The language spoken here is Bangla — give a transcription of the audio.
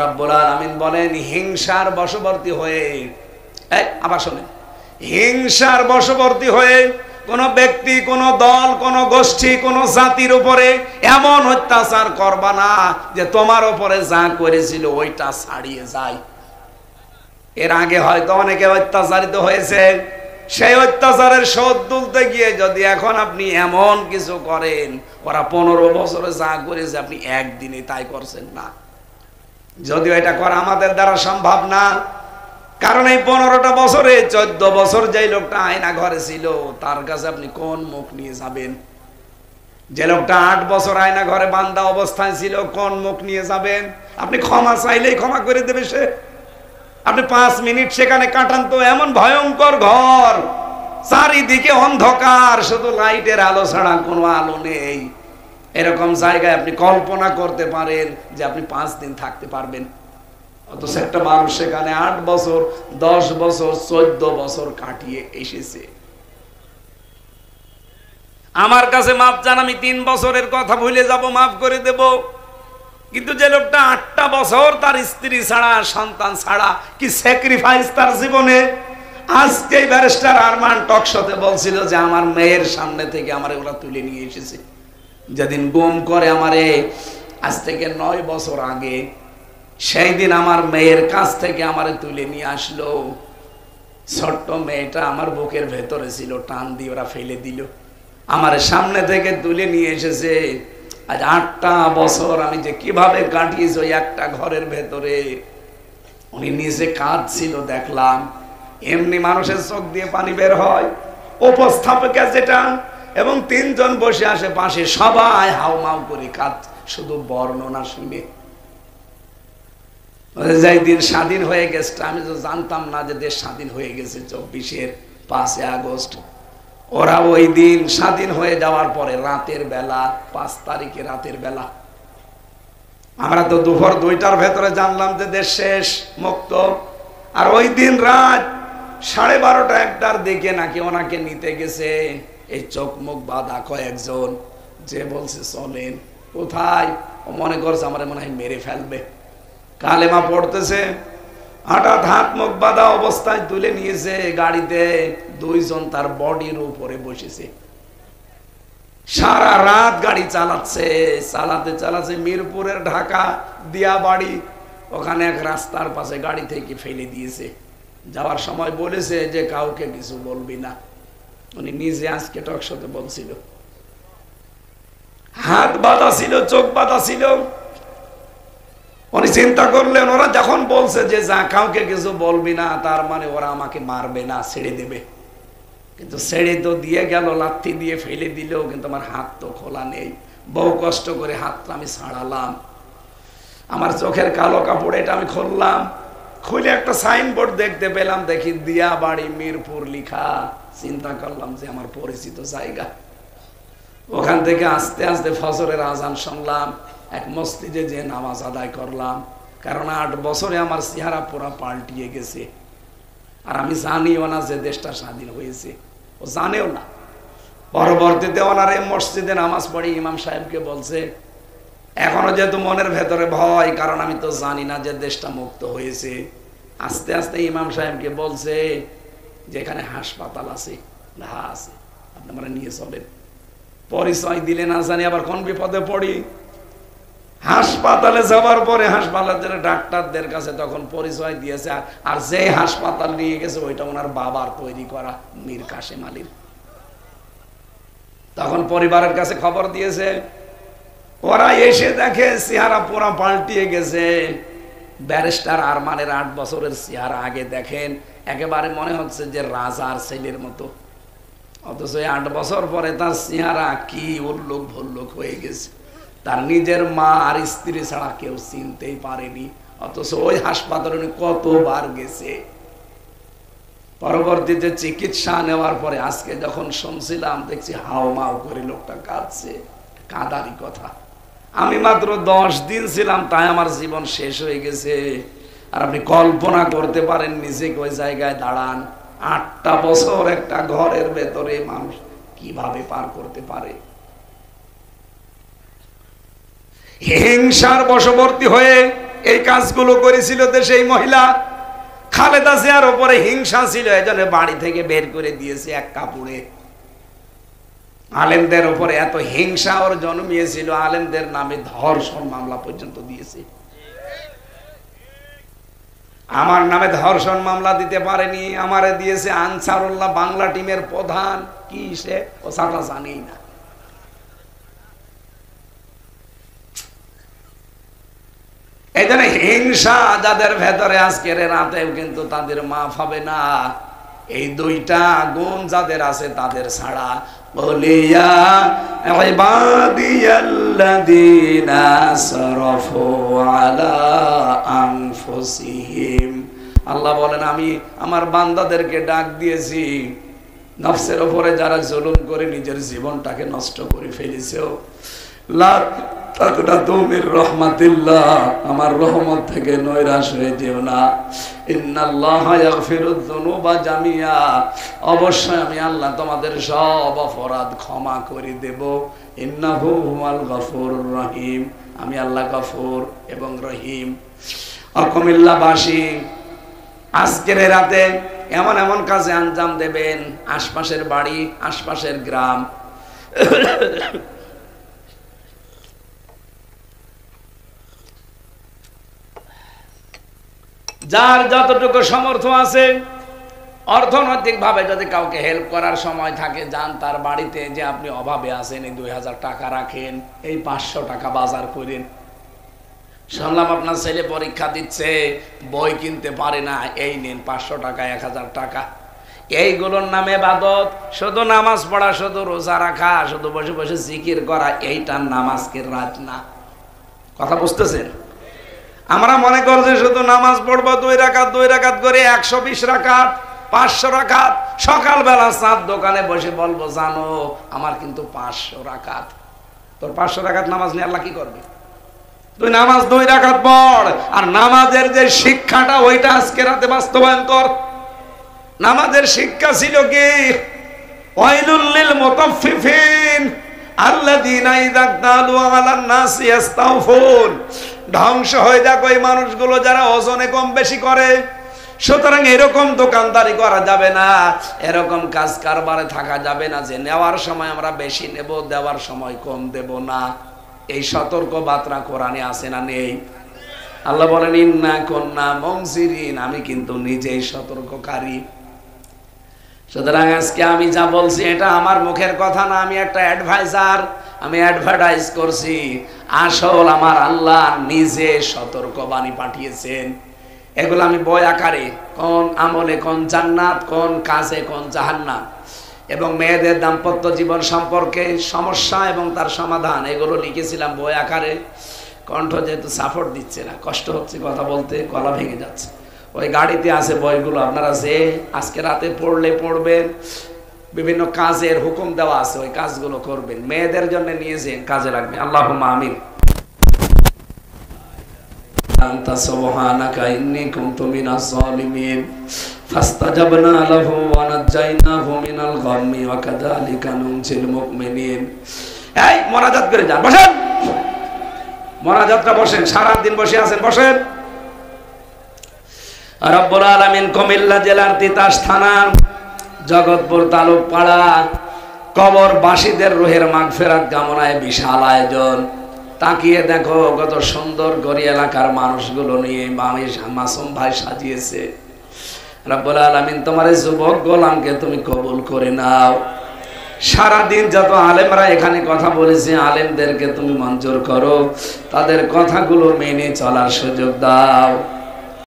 রব্বুল আলামিন বলেন হিংসার বশবর্তী হয়ে, আবার শোনেন, হিংসার বশবর্তী হয়ে কোন ব্যক্তি, কোন দল, কোন গোষ্ঠী, কোন জাতির উপরে এমন অত্যাচার করবা না যে তোমার উপরে যা করেছিল ওইটা ছাড়িয়ে যায়। এর আগে হয়তো অনেকে অত্যাচারিত হয়েছে, সেই অত্যাচারের শোধ তুলতে গিয়ে যদি এখন আপনি এমন কিছু করেন, ওরা 15 বছরে যা করেছে আপনি একদিনে তাই করছেন না। যদিও এটা করা আমাদের দ্বারা সম্ভব না, কারণ এই 15টা বছরে 14 বছর যেই লোকটা আয়না ঘরে ছিল তার কাছে আপনি কোন মুখ নিয়ে যাবেন? যে লোকটা 8 বছর আয়না ঘরে বান্ধা অবস্থায় ছিল কোন মুখ নিয়ে যাবেন? আপনি ক্ষমা চাইলেই ক্ষমা করে দেবে সে? আপনি 5 মিনিট সেখানে কাটান তো, এমন ভয়ঙ্কর ঘর, চারিদিকে অন্ধকার, শুধু লাইটের আলো ছাড়া কোনো আলো নেই। এরকম জায়গায় আপনি কল্পনা করতে পারেন যে আপনি 5 দিন থাকতে পারবেন? অথচ একটা মানুষ সেখানে 8 বছর, 10 বছর, 14 বছর কাটিয়ে এসেছে। আমার কাছে মাপ চান, আমি 3 বছরের কথা ভুলে যাব, মাফ করে দেব। কিন্তু যে লোকটা 8টা বছর তার স্ত্রী ছাড়া, সন্তান ছাড়া, কি স্যাক্রিফাইস তার জীবনে। আজকে ব্যারিস্টার আরমান টকশোতে বলছিল যে আমার মেয়ের সামনে থেকে আমারে ওরা তুলে নিয়ে এসেছে। যেদিন গুম করে আমারে, আজ থেকে 9 বছর আগে, সেই দিন আমার মেয়ের কাছ থেকে আমারে তুলে নিয়ে আসলো। ছোট্ট মেয়েটা আমার বুকের ভেতরে ছিল, টান দিয়ে ওরা ফেলে দিল। আমার সামনে থেকে তুলে নিয়ে এসেছে। আজ 8টা বছর আমি যে কিভাবে কাটিয়েছি ওই একটা ঘরের ভেতরে। উনি নিজে কাঁদছিল দেখলাম, এমনি মানুষের চোখ দিয়ে পানি বের হয়। উপস্থাপকা যেটা এবং 3 জন বসে আসে পাশে, সবাই হাউমাউ করে কাঁদ, শুধু বর্ণনা শুনে। যাই দিন স্বাধীন হয়ে গেছে, আমি তো জানতাম না যে দেশ স্বাধীন হয়ে গেছে 24-এর 5 আগস্ট। ওরা ওই দিন স্বাধীন হয়ে যাওয়ার পরে রাতের বেলা, 5 তারিখে রাতের বেলা, আমরা তো দুপুর 2টার ভেতরে জানলাম যে দেশ শেষ, মুক্ত। আর ওই দিন রাত 12:30 1টার দিকে নাকি ওনাকে নিতে গেছে এই চোখ মুখ বাঁধা কয়েকজন, যে বলছে চলেন। কোথায়? ও মনে করছে আমার মনে হয় মেরে ফেলবে, কালেমা পড়তেছে। হঠাৎ হাত মুখ বাঁধা অবস্থায় তুলে নিয়েছে গাড়িতে, 2 জন তার বডির উপরে বসেছে। সারা রাত গাড়ি চালাচ্ছে, চালাতে মিরপুরের ঢাকা দিয়াবাড়ি, ওখানে এক রাস্তার পাশে গাড়ি থেকে ফেলে দিয়েছে। যাওয়ার সময় বলেছে যে কাউকে কিছু বলবি না। উনি নিজে আজকে টকশোতে বলছিল, হাত বাঁধা ছিল, চোখ বাঁধা ছিল। উনি চিন্তা করলেন ওরা যখন বলছে যে যা কাউকে কিছু বলবি না, তার মানে ওরা আমাকে মারবে না, ছেড়ে দেবে। কিন্তু ছেড়ে তো দিয়ে গেল, লাথি দিয়ে ফেলে দিল, কিন্তু আমার হাত তো খোলা নেই। বহু কষ্ট করে হাতটা আমি ছাড়ালাম, আমার চোখের কালো কাপড় এটা আমি খুললাম। খুলে একটা সাইনবোর্ড দেখতে পেলাম, দেখি দিয়াবাড়ি মিরপুর লিখা। চিন্তা করলাম যে আমার পরিচিত জায়গা। ওখান থেকে আস্তে আস্তে ফজরের আজান শুনলাম, এক মসজিদে যে নামাজ আদায় করলাম। কারণ 8 বছরে আমার চেহারা পুরা পাল্টিয়ে গেছে। আর আমি জানিও না যে দেশটা স্বাধীন হয়েছে, ও জানেও না। পরবর্তীতে ওনার এই মসজিদে নামাজ পড়ি ইমাম সাহেবকে বলছে, এখনো যেহেতু মনের ভেতরে ভয়, কারণ আমি তো জানি না যে দেশটা মুক্ত হয়েছে। আস্তে আস্তে ইমাম সাহেবকে বলছে যে এখানে হাসপাতাল আছে, আছে, আপনি আমরা নিয়ে চলেন। পরিচয় দিলে না জানি আবার কোন বিপদে পড়ি। হাসপাতালে যাওয়ার পরে হাসপাতালের ডাক্তারদের কাছে তখন পরিচয় দিয়েছে, আর যে হাসপাতাল নিয়ে গেছে ওইটা ওনার বাবার তৈরি করা, মীর কাশেম আলীর। তখন পরিবারের কাছে খবর দিয়েছে, ওরা এসে দেখে চেহারা পুরা পাল্টিয়ে গেছে। ব্যারিস্টার আরমানের 8 বছরের চেহারা আগে দেখেন, একেবারে মনে হচ্ছে যে রাজার ছেলের মতো। অথচ 8 বছর পরে তার চেহারা কি উল্লুক ভল্লুক হয়ে গেছে। তার নিজের মা আর স্ত্রী ছাড়া কেউ চিনতেই পারেনি। অথচ ওই হাসপাতালে উনি কতবার গেছে। পরবর্তীতে চিকিৎসা নেওয়ার পরে আজকে যখন শুনছিলাম, দেখছি হাওমাও করে লোকটা কাঁদছে। কাঁদারই কথা। আমি মাত্র 10 দিন ছিলাম, তাই আমার জীবন শেষ হয়ে গেছে। আর আপনি কল্পনা করতে পারেন নিজেকে ওই জায়গায় দাঁড়ান, 8টা বছর একটা ঘরের ভেতরে মানুষ কিভাবে পার করতে পারে। হিংসার বশবর্তী হয়ে এই কাজগুলো করেছিল দেশে এই মহিলা। খালেদা জিয়ার উপরে হিংসা ছিল, এজন্য বাড়ি থেকে বের করে দিয়েছে এক কাপড়ে। আলেমদের উপরে এত হিংসা ওর জন্মিয়েছিল, আলেমদের নামে ধর্ষণ মামলা পর্যন্ত দিয়েছে। আমার নামে ধর্ষণ মামলা দিতে পারেনি, আমারে দিয়েছে আনসারুল্লাহ বাংলা টিমের প্রধান। কি সে ও সাটা জানেই না। এই জন্য হিংসা যাদের ভেতরে আজকের রাতেও কিন্তু তাদের মাফ হবে না। এই দুইটা গুণ যাদের আছে তাদের ছাড়া। বলিয়া ইবাদিয়াল্লাযীনা আসরাফু আলা আনফুসিহিম, আল্লাহ বলেন আমি আমার বান্দাদেরকে ডাক দিয়েছি, নফসের উপরে যারা জুলুম করে নিজের জীবনটাকে নষ্ট করে ফেলেছে, লা তাকনাতু মির রাহমাতিল্লাহ, আমার রহমত থেকে নৈরাশ হয়ে যেও না। ইন্নাল্লাহা ইয়াগফিরুয যুনুবা জামিয়া, অবশ্যই আমি আল্লাহ তোমাদের সব অপরাধ ক্ষমা করে দেব। ইন্নাহু হুয়াল গফুরুর রহিম, আমি আল্লাহ গফুর এবং রহিম। কুমিল্লাবাসী আজকের রাতে এমন এমন কাজে আঞ্জাম দেবেন, আশপাশের বাড়ি, আশপাশের গ্রাম, যার যতটুকু সামর্থ্য আছে অর্থনৈতিক ভাবে যদি কাউকে হেল্প করার সময় থাকে, যান তার বাড়িতে, যে আপনি অভাবে আছেন, এই 2000 টাকা রাখেন, এই 500 টাকা বাজার করেন। শুনলাম আপনার ছেলে পরীক্ষা দিচ্ছে, বই কিনতে পারে না, এই নেন 500 টাকা, 1000 টাকা। এইগুলোর নামে ইবাদত। শুধু নামাজ পড়া, শুধু রোজা রাখা, শুধু বসে বসে জিকির করা, এইটার নামাজকে রাত না। কথা বুঝতেছেন? আমরা মনে করছি শুধু নামাজ পড়বো 2 রাকাত 2 রাকাত করে, 120 রাকাত, 500 রাকাত। সকালবেলা চাঁদ দোকানে বসে বলবো, জানো আমার কিন্তু 500 রাকাত। তোর 500 রাকাত নামাজ নিয়ে আল্লাহ কি করবে? তুই নামাজ 2 রাকাত পড়, আর নামাজের যে শিক্ষাটা ওইটা আজকে রাতে বাস্তবায়ন কর। নামাজের শিক্ষা ছিল কি? ওয়াইলুল লিল মুতাফফিফিন আল্লাযীনা ইযা ক্তালু আলান নাসি ইস্তাওফুন, ধ্বংস হয়ে যাক ওই মানুষগুলো যারা ওজনে কম বেশি করে। সুতরাং এরকম দোকানদারি করা যাবে না, এরকম কাজ কারবারে থাকা যাবে না যে নেওয়ার সময় আমরা বেশি নেব, দেওয়ার সময় কম দেব না। এই সতর্ক বার্তা কোরআনে আছে না নেই? আল্লাহ বলেন ইন্না কুন্না মুনজিরিন, আমি কিন্তু নিজেই সতর্ককারী। সুতরাং আজকে আমি যা বলছি এটা আমার মুখের কথা না, আমি একটা অ্যাডভাইজার, আমি অ্যাডভার্টাইজ করছি। আসল আমার আল্লাহ নিজে সতর্কবাণী পাঠিয়েছেন। এগুলো আমি বই আকারে, কোন আমলে কোন জান্নাত, কোন কাজে কোন জাহান্নাম, এবং মেয়েদের দাম্পত্য জীবন সম্পর্কে সমস্যা এবং তার সমাধান, এগুলো লিখেছিলাম বই আকারে। কণ্ঠ যেহেতু সাপোর্ট দিচ্ছে না, কষ্ট হচ্ছে কথা বলতে, গলা ভেঙে যাচ্ছে। ওই গাড়িতে আছে বইগুলো, আপনারা যে আজকে রাতে পড়লে পড়বেন। বিভিন্ন কাজের হুকুম দেওয়া আছে, ওই কাজগুলো করবেন, মেয়েদের জন্য নিয়ে যেন কাজে লাগবে। আল্লাহুম্মা আমিন। আনতা সুবহানাকা ইন্নী কুনতু মিনাজ জালিমিন ফাস্তাজাবনা লাহু ওয়া নাজাইনাহু মিনাল গাম্মি ওয়া কাযালিকা নুনজিল মুমিনিন। এই মোনাজাত করে যান, বসেন। মোনাজাতটা বসেন, সারা দিন বসে আছেন, বসেন। রব্বুল আলামিন কুমিল্লা জেলার তিতাস থানা জগৎপুর তালুক পাড়া কবরবাসীদের রুহের মাগফিরাত কামনায় বিশাল আয়োজন। তাকিয়ে দেখো কত সুন্দর গড়ি এলাকার মানুষগুলো নিয়ে মাসুম ভাই সাজিয়েছে। রব্বুল আলামিন তোমার এই যুবক গোলামকে তুমি কবুল করে নাও। সারাদিন যত আলেমরা এখানে কথা বলেছে, আলেমদেরকে তুমি মঞ্জুর করো, তাদের কথাগুলো মেনে চলার সুযোগ দাও।